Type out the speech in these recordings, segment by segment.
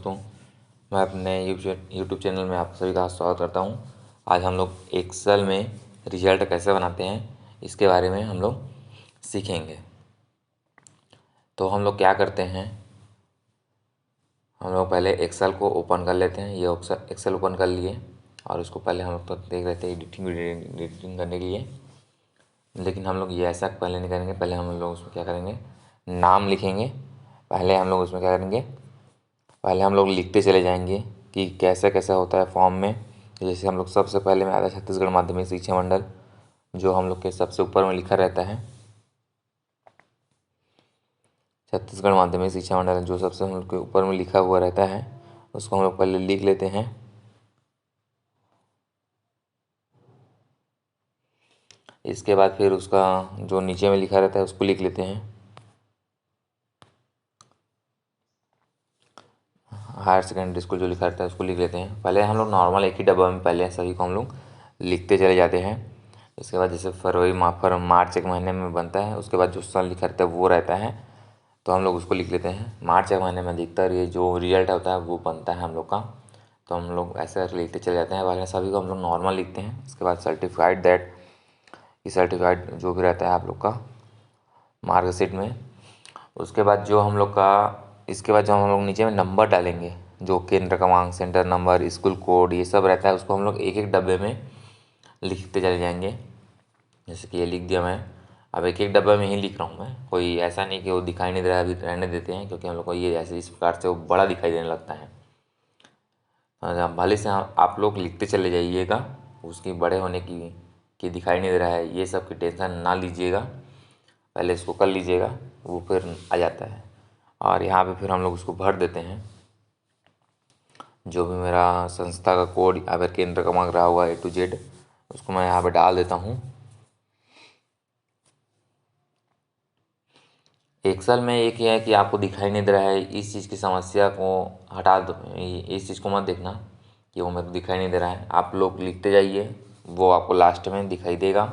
दोस्तों, मैं अपने यूट्यूब चैनल में आप सभी का स्वागत करता हूं। आज हम लोग एक्सेल में रिजल्ट कैसे बनाते हैं इसके बारे में हम लोग सीखेंगे। तो हम लोग क्या करते हैं, हम लोग पहले एक्सेल को ओपन कर लेते हैं। ये एक्सेल ओपन कर लिए और उसको पहले हम लोग तो देख रहे थे एडिटिंग करने के लिए, लेकिन हम लोग ये ऐसा पहले नहीं करेंगे। पहले हम लोग उसमें क्या करेंगे, नाम लिखेंगे। पहले हम लोग उसमें क्या करेंगे, पहले हम लोग लिखते चले जाएंगे कि कैसा कैसा होता है फॉर्म में। जैसे हम लोग सबसे पहले में आता है छत्तीसगढ़ माध्यमिक शिक्षा मंडल, जो हम लोग के सबसे ऊपर में लिखा रहता है। छत्तीसगढ़ माध्यमिक शिक्षा मंडल जो सबसे हम लोग के ऊपर में लिखा हुआ रहता है, उसको हम लोग पहले लिख लेते हैं। इसके बाद फिर उसका जो नीचे में लिखा रहता है उसको लिख लेते हैं। हायर सेकेंडरी स्कूल जो लिखा रहता है उसको लिख लेते हैं। पहले हम लोग नॉर्मल एक ही डब्बा में पहले सभी को हम लोग लिखते चले जाते हैं। इसके बाद जैसे मार्च एक महीने में बनता है, उसके बाद जो सन लिखा रहता है वो रहता है, तो हम लोग उसको लिख लेते हैं। मार्च एक महीने में अधिकतर ये जो रिजल्ट होता है वो बनता है हम लोग का, तो हम लोग ऐसे लिखते चले जाते हैं। पहले सभी को हम लोग नॉर्मल लिखते हैं। इसके बाद सर्टिफाइड दैट, ये सर्टिफाइड जो भी रहता है आप लोग का मार्कशीट में। उसके बाद जो हम लोग का, इसके बाद जो हम लोग नीचे में नंबर डालेंगे, जो केंद्र क्रमांक, सेंटर नंबर, स्कूल कोड, ये सब रहता है, उसको हम लोग एक एक डब्बे में लिखते चले जाएंगे। जैसे कि ये लिख दिया मैं। अब एक एक डब्बे में ही लिख रहा हूँ मैं, कोई ऐसा नहीं कि वो दिखाई नहीं दे रहा है, अभी रहने देते हैं, क्योंकि हम लोग को ये ऐसे इस प्रकार से वो बड़ा दिखाई देने लगता है। भले से आप लोग लिखते चले जाइएगा, उसकी बड़े होने की कि दिखाई नहीं दे रहा है, ये सब की टेंशन ना लीजिएगा। पहले इसको कर लीजिएगा, वो फिर आ जाता है। और यहाँ पे फिर हम लोग उसको भर देते हैं, जो भी मेरा संस्था का कोड या फिर केंद्र क्रमांक रहा हुआ A to Z, उसको मैं यहाँ पे डाल देता हूँ। एक्सेल में एक ये है कि आपको दिखाई नहीं दे रहा है, इस चीज़ की समस्या को हटा दो। इस चीज़ को मत देखना कि वो मेरे को दिखाई नहीं दे रहा है, आप लोग लिखते जाइए, वो आपको लास्ट में दिखाई देगा।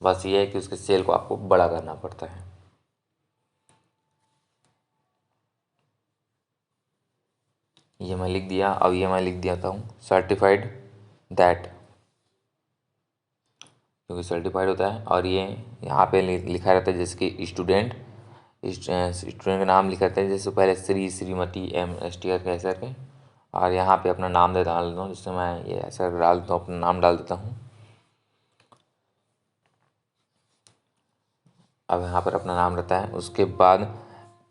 बस ये है कि उसके सेल को आपको बड़ा करना पड़ता है। ये मैं लिख दिया। अब ये मैं लिख देता हूँ सर्टिफाइड दैट, क्योंकि सर्टिफाइड होता है। और ये यहाँ पे लिखा रहता है जैसे कि स्टूडेंट का नाम लिखा रहता है, जैसे पहले श्री, श्रीमती, MST करके ऐसा करके, और यहाँ पे अपना नाम डाल देता हूँ। जिससे मैं ये ऐसा डाल देता हूँ, अपना नाम डाल देता हूँ। अब यहाँ पर अपना नाम रहता है। उसके बाद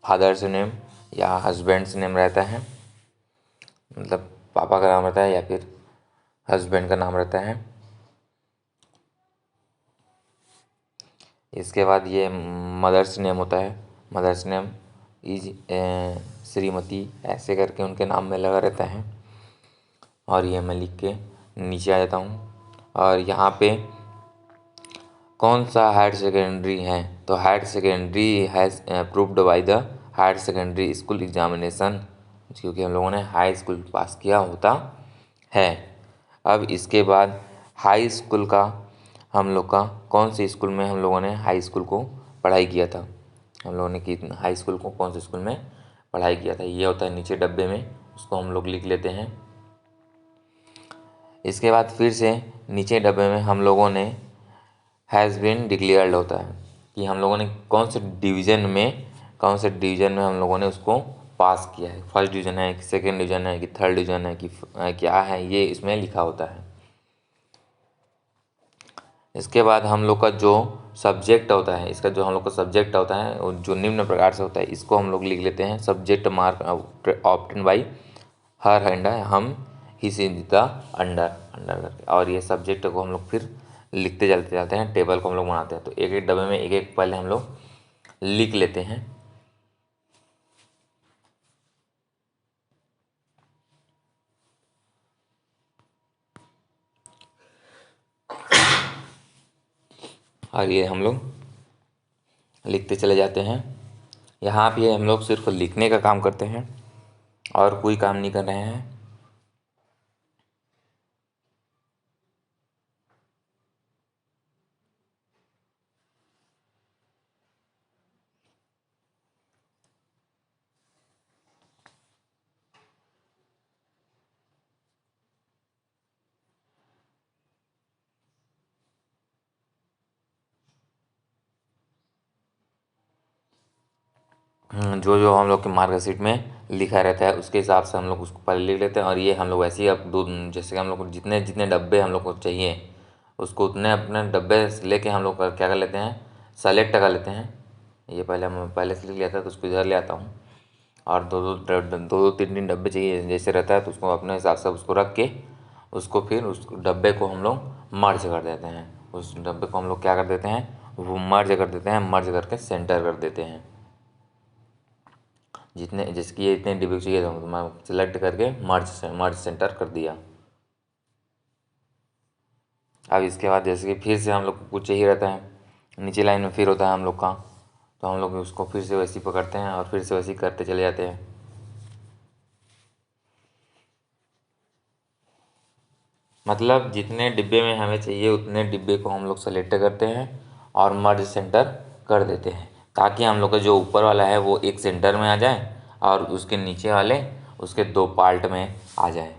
फादर्स नेम या हस्बैंड्स नेम रहता है, मतलब पापा का नाम रहता है या फिर हस्बैंड का नाम रहता है। इसके बाद ये मदर्स नेम होता है, मदर्स नेम इज श्रीमती, ऐसे करके उनके नाम में लगा रहता है। और ये मैं लिख के नीचे आ जाता हूँ। और यहाँ पे कौन सा हायर सेकेंडरी है, तो higher secondary has approved by the higher secondary school examination, क्योंकि हम लोगों ने हाई स्कूल पास किया होता है। अब इसके बाद हाई स्कूल का हम लोग का कौन से स्कूल में हम लोगों ने हाई स्कूल को पढ़ाई किया था, हम लोगों ने की हाई स्कूल को कौन से स्कूल में पढ़ाई किया था, ये होता है नीचे डब्बे में, उसको हम लोग लिख लेते हैं। इसके बाद फिर से नीचे डब्बे में हम लोगों ने हैज़ बीन डिक्लेयर्ड होता है कि हम लोगों ने कौन से डिवीज़न में हम लोगों ने उसको पास किया है। फर्स्ट डिवीज़न है कि सेकेंड डिवीज़न है कि थर्ड डिवीज़न है कि क्या है, ये इसमें लिखा होता है। इसके बाद हम लोग का जो सब्जेक्ट होता है, इसका जो हम लोग का सब्जेक्ट होता है वो जो निम्न प्रकार से होता है, इसको हम लोग लिख लेते हैं। Subject mark obtain by her hand, हम ही सी द अंडर अंडर करके। और ये सब्जेक्ट को हम लोग फिर लिखते चलते जाते हैं, टेबल को हम लोग बनाते हैं। तो एक एक डब्बे में एक एक पहले हम लोग लिख लेते हैं। और ये हम लोग लिखते चले जाते हैं। यहाँ पे हम लोग सिर्फ लिखने का काम करते हैं और कोई काम नहीं कर रहे हैं। जो जो हम लोग के मार्कशीट में लिखा रहता है उसके हिसाब से हम लोग उसको पहले लिख लेते हैं। और ये हम लोग ऐसे ही अब दो, जैसे कि हम लोग को जितने जितने डब्बे हम लोग को चाहिए उसको उतने अपने डब्बे से लेके हम लोग क्या कर लेते हैं, सेलेक्ट कर लेते हैं। ये पहले हम पहले से लिख लिया था तो उसको इधर ले आता हूँ। और दो तीन तीन डब्बे चाहिए जैसे रहता है तो उसको अपने हिसाब से उसको रख के उसको फिर उस डब्बे को हम लोग मर्ज कर देते हैं। उस डब्बे को हम लोग क्या कर देते हैं, वो मर्ज कर देते हैं, मर्ज करके सेंटर कर देते हैं। जितने जिसकी ये इतने डिब्बे चाहिए तो मैं सेलेक्ट करके मर्ज सेंटर कर दिया। अब इसके बाद जैसे कि फिर से हम लोग को कुछ चाहिए रहता है, नीचे लाइन में फिर होता है हम लोग का, तो हम लोग उसको फिर से वैसे ही पकड़ते हैं और फिर से वैसे ही करते चले जाते हैं। मतलब जितने डिब्बे में हमें चाहिए उतने डिब्बे को हम लोग सेलेक्ट करते हैं और मर्ज सेंटर कर देते हैं, ताकि हम लोग का जो ऊपर वाला है वो एक सेंटर में आ जाए और उसके नीचे वाले उसके दो पार्ट में आ जाए।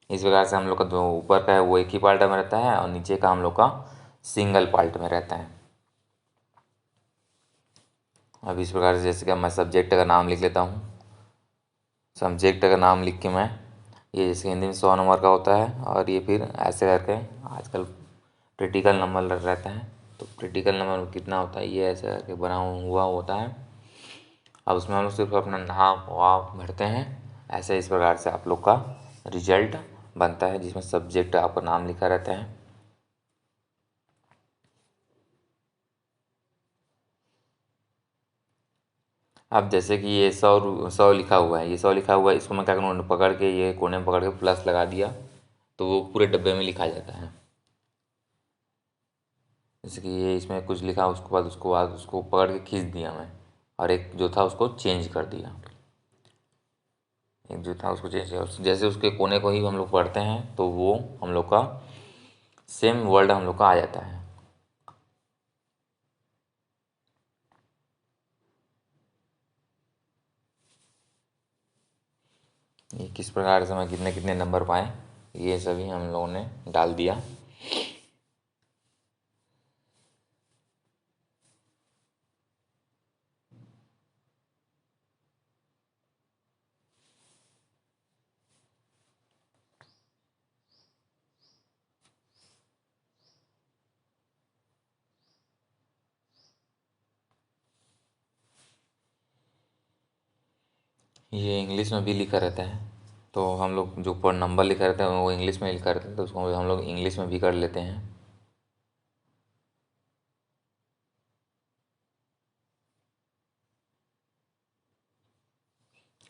इस प्रकार से हम लोग का जो ऊपर का है वो एक ही पार्ट में रहता है और नीचे का हम लोग का सिंगल पार्ट में रहता है। अब इस प्रकार से जैसे कि मैं सब्जेक्ट का नाम लिख लेता हूँ। सब्जेक्ट का नाम लिख के मैं, ये जैसे हिंदी में 100 नंबर का होता है और ये फिर ऐसे करके आजकल क्रिटिकल नंबर रहता है, तो क्रिटिकल नंबर कितना होता है ये ऐसे करके बना हुआ होता है। अब उसमें हम लोग सिर्फ अपना नाम वाम भरते हैं। ऐसे इस प्रकार से आप लोग का रिजल्ट बनता है जिसमें सब्जेक्ट आपका नाम लिखा रहता है। अब जैसे कि ये 100 लिखा हुआ है, ये 100 लिखा हुआ है, इसको मैं क्या करूँ, पकड़ के ये कोने में पकड़ के प्लस लगा दिया तो वो पूरे डब्बे में लिखा जाता है। जैसे कि ये इसमें कुछ लिखा उसको पकड़ के खींच दिया मैं और एक जो था उसको चेंज कर दिया। एक जो था उसको चेंज किया, जैसे उसके कोने को ही हम लोग पढ़ते हैं तो वो हम लोग का सेम वर्ड हम लोग का आ जाता है। ये किस प्रकार से मैं कितने कितने नंबर पाए ये सभी हम लोगों ने डाल दिया। ये इंग्लिश में भी लिखा रहता है, तो हम लोग जो पर नंबर लिखा रहता है वो इंग्लिश में लिखा रहता है तो उसको हम लोग इंग्लिश में भी कर लेते हैं।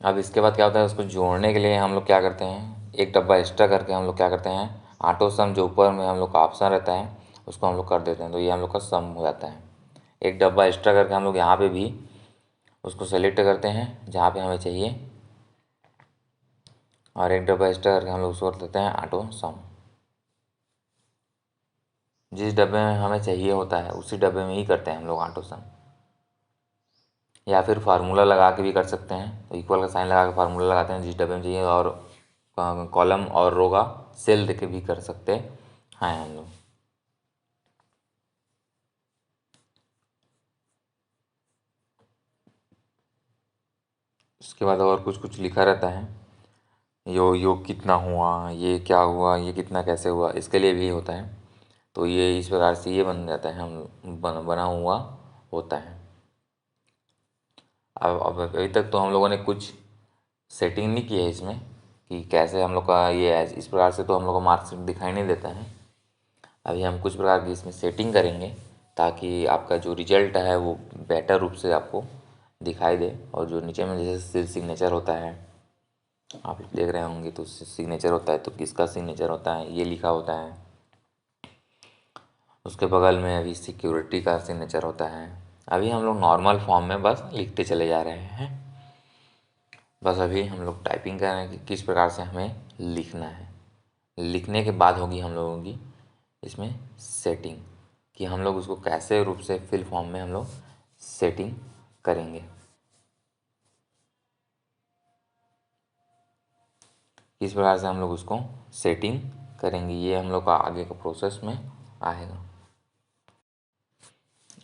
अब इसके बाद क्या होता है, उसको जोड़ने के लिए हम लोग क्या करते हैं, एक डब्बा एक्स्ट्रा करके हम लोग क्या करते हैं, ऑटो सम जो ऊपर में हम लोग का ऑप्शन रहता है उसको हम लोग कर देते हैं तो ये हम लोग का सम हो जाता है। एक डब्बा एक्स्ट्रा करके हम लोग यहाँ पे भी उसको सेलेक्ट करते हैं जहाँ पे हमें चाहिए और एक डब्बा एक्स्ट्रा करके हम लोग उसको कर देते हैं ऑटो सम। जिस डब्बे में हमें चाहिए होता है उसी डब्बे में ही करते हैं हम लोग ऑटो सम, या फिर फार्मूला लगा के भी कर सकते हैं, तो इक्वल का साइन लगा के फार्मूला लगाते हैं जिस डब्बे में चाहिए और कॉलम और रो का सेल देके भी कर सकते हैं हम लोग। उसके बाद और कुछ कुछ लिखा रहता है, योग कितना हुआ, ये क्या हुआ, ये कितना कैसे हुआ, इसके लिए भी होता है। तो ये इस प्रकार से ये बन जाता है, बना हुआ होता है। अब अभी तक तो हम लोगों ने कुछ सेटिंग नहीं की है इसमें कि कैसे हम लोग का ये इस प्रकार से तो हम लोग को मार्क्स दिखाई नहीं देता है। अभी हम कुछ प्रकार की इसमें सेटिंग करेंगे ताकि आपका जो रिजल्ट है वो बेटर रूप से आपको दिखाई दे। और जो नीचे में जैसे सिग्नेचर होता है आप लोग देख रहे होंगे तो सिग्नेचर होता है, तो किसका सिग्नेचर होता है ये लिखा होता है। उसके बगल में अभी सिक्योरिटी का सिग्नेचर होता है। अभी हम लोग नॉर्मल फॉर्म में बस लिखते चले जा रहे हैं। बस अभी हम लोग टाइपिंग कर रहे हैं कि किस प्रकार से हमें लिखना है। लिखने के बाद होगी हम लोगों की इसमें सेटिंग कि हम लोग उसको कैसे रूप से फिल फॉर्म में हम लोग सेटिंग करेंगे, किस प्रकार से हम लोग उसको सेटिंग करेंगे, ये हम लोग का आगे का प्रोसेस में आएगा।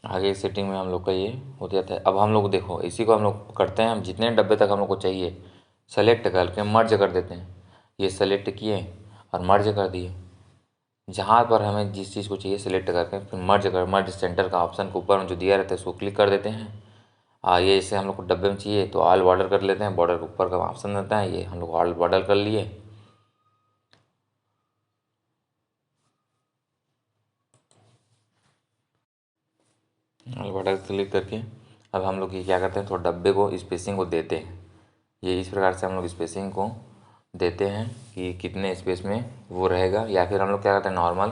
आगे सेटिंग में हम लोग का ये हो जाता है। अब हम लोग देखो इसी को हम लोग करते हैं, हम जितने डब्बे तक हम लोग को चाहिए सेलेक्ट करके मर्ज कर देते हैं। ये सेलेक्ट किए और मर्ज कर दिए। जहाँ पर हमें जिस चीज़ को चाहिए सेलेक्ट करके फिर मर्ज सेंटर का ऑप्शन के ऊपर में जो दिया रहता है उसको क्लिक कर देते हैं। ये जैसे हम लोग को डब्बे में चाहिए तो ऑल बॉर्डर कर लेते हैं, बॉर्डर के ऊपर का ऑप्शन रहता है, ये हम लोग ऑल बॉर्डर कर लिए। ऑल बॉर्डर क्लिक करके अब हम लोग ये क्या करते हैं, थोड़ा डब्बे को स्पेसिंग को देते हैं। ये इस प्रकार से हम लोग स्पेसिंग को देते हैं कि कितने स्पेस में वो रहेगा, या फिर हम लोग क्या करते हैं नॉर्मल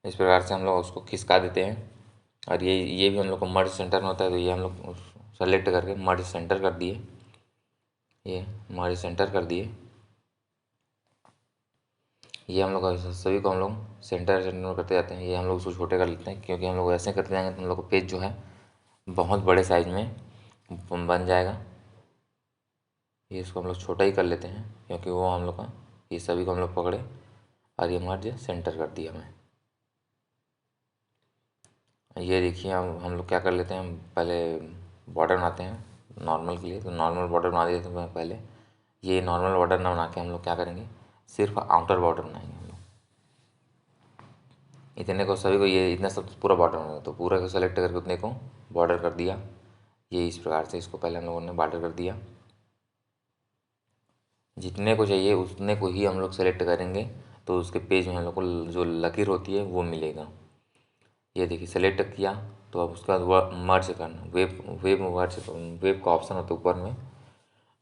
इस प्रकार से हम लोग उसको खिसका देते हैं। और ये भी हम लोग को मर्ज सेंटर में होता है, तो ये हम लोग सेलेक्ट करके मर्ज सेंटर कर दिए। ये मर्ज सेंटर कर दिए। ये हम लोग सभी को हम लोग सेंटर सेंटर में करते जाते हैं। ये हम लोग उसको छोटे कर लेते हैं, क्योंकि हम लोग ऐसे करते जाएंगे तो हम लोग का पेज जो है बहुत बड़े साइज में बन जाएगा। ये इसको हम लोग छोटा ही कर लेते हैं, क्योंकि वो हम लोग का ये सभी को हम लोग पकड़े और ये मर्ज सेंटर कर दिया हमें। ये देखिए हम लोग क्या कर लेते हैं, हम पहले बॉर्डर बनाते हैं नॉर्मल के लिए। तो नॉर्मल बॉर्डर बना देते हैं पहले। ये नॉर्मल बॉर्डर ना बना के हम लोग क्या करेंगे, सिर्फ आउटर बॉर्डर बनाएंगे हम लोग। इतने को सभी को ये इतना सब पूरा बॉर्डर बनाएंगे, तो पूरा को सेलेक्ट करके उतने को बॉर्डर कर दिया। ये इस प्रकार से इसको पहले हम लोगों ने बॉर्डर कर दिया। जितने को चाहिए उतने को ही हम लोग सेलेक्ट करेंगे, तो उसके पेज में हम लोग को जो लकीर होती है वो मिलेगा। ये देखिए सेलेक्ट किया, तो अब उसके बाद मर्ज करना, वेब का ऑप्शन होता है ऊपर में।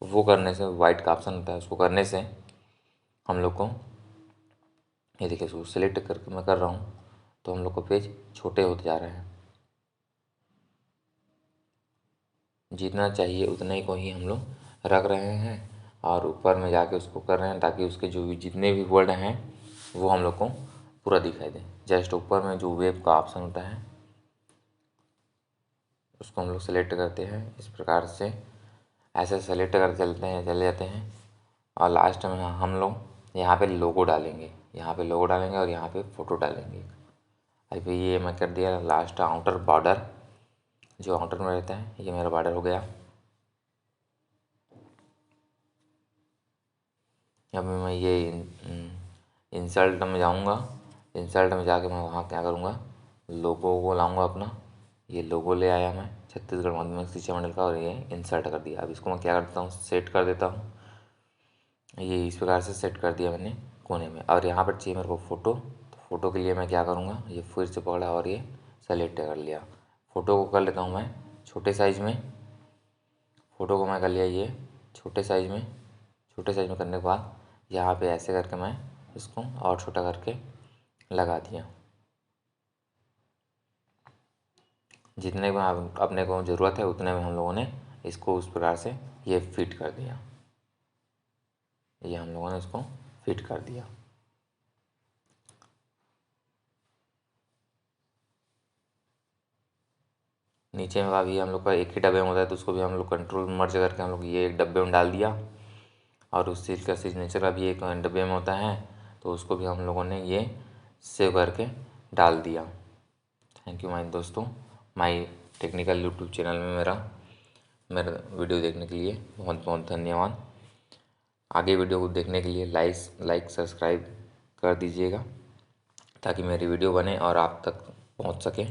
वो करने से वाइट का ऑप्शन होता है, उसको करने से हम लोग को ये देखिए उसको सेलेक्ट करके मैं कर रहा हूँ, तो हम लोग को पेज छोटे होते जा रहे हैं। जितना चाहिए उतने को ही हम लोग रख रहे हैं और ऊपर में जाके उसको कर रहे हैं, ताकि उसके जो भी जितने भी वर्ड हैं वो हम लोग को पूरा दिखाई दे। जस्ट ऊपर में जो वेब का ऑप्शन होता है उसको हम लोग सेलेक्ट करते हैं इस प्रकार से। ऐसे सेलेक्ट कर चले जाते हैं और लास्ट में हम लोग यहाँ पे लोगो डालेंगे, यहाँ पे लोगो डालेंगे और यहाँ पे फ़ोटो डालेंगे। अभी ये मैं कर दिया लास्ट आउटर बॉर्डर, जो आउटर में रहता है ये मेरा बॉर्डर हो गया। अब मैं ये इंसल्ट में जाऊँगा, इंसल्ट में जाके मैं वहाँ क्या करूँगा, लोगो को लाऊँगा अपना। ये लोगो ले आया मैं छत्तीसगढ़ माध्यमिक शिक्षा मंडल का, और ये इंसर्ट कर दिया। अब इसको मैं क्या करता हूँ, सेट कर देता हूँ। ये इस प्रकार से सेट कर दिया मैंने कोने में। और यहाँ पर चाहिए मेरे को फ़ोटो, तो फ़ोटो के लिए मैं क्या करूँगा, ये फिर से पकड़ा और ये सेलेक्ट कर लिया। फ़ोटो को कर लेता हूँ मैं छोटे साइज़ में। फ़ोटो को मैं कर लिया ये छोटे साइज़ में। छोटे साइज़ में करने के बाद यहाँ पे ऐसे करके मैं इसको और छोटा करके लगा दिया। जितने में अपने को ज़रूरत है उतने में हम लोगों ने इसको उस प्रकार से ये फिट कर दिया। ये हम लोगों ने इसको फिट कर दिया। नीचे में अभी हम लोग का एक ही डब्बे में होता है, तो उसको भी हम लोग कंट्रोल मर्ज करके हम लोग ये एक डब्बे में डाल दिया। और उस चीज़ का सिग्नेचर का भी एक डब्बे में होता है, तो उसको भी हम लोगों ने ये सेव करके डाल दिया। थैंक यू माय दोस्तों, माय टेक्निकल यूट्यूब चैनल में मेरा वीडियो देखने के लिए बहुत बहुत धन्यवाद। आगे वीडियो को देखने के लिए लाइक सब्सक्राइब कर दीजिएगा, ताकि मेरी वीडियो बने और आप तक पहुंच सके।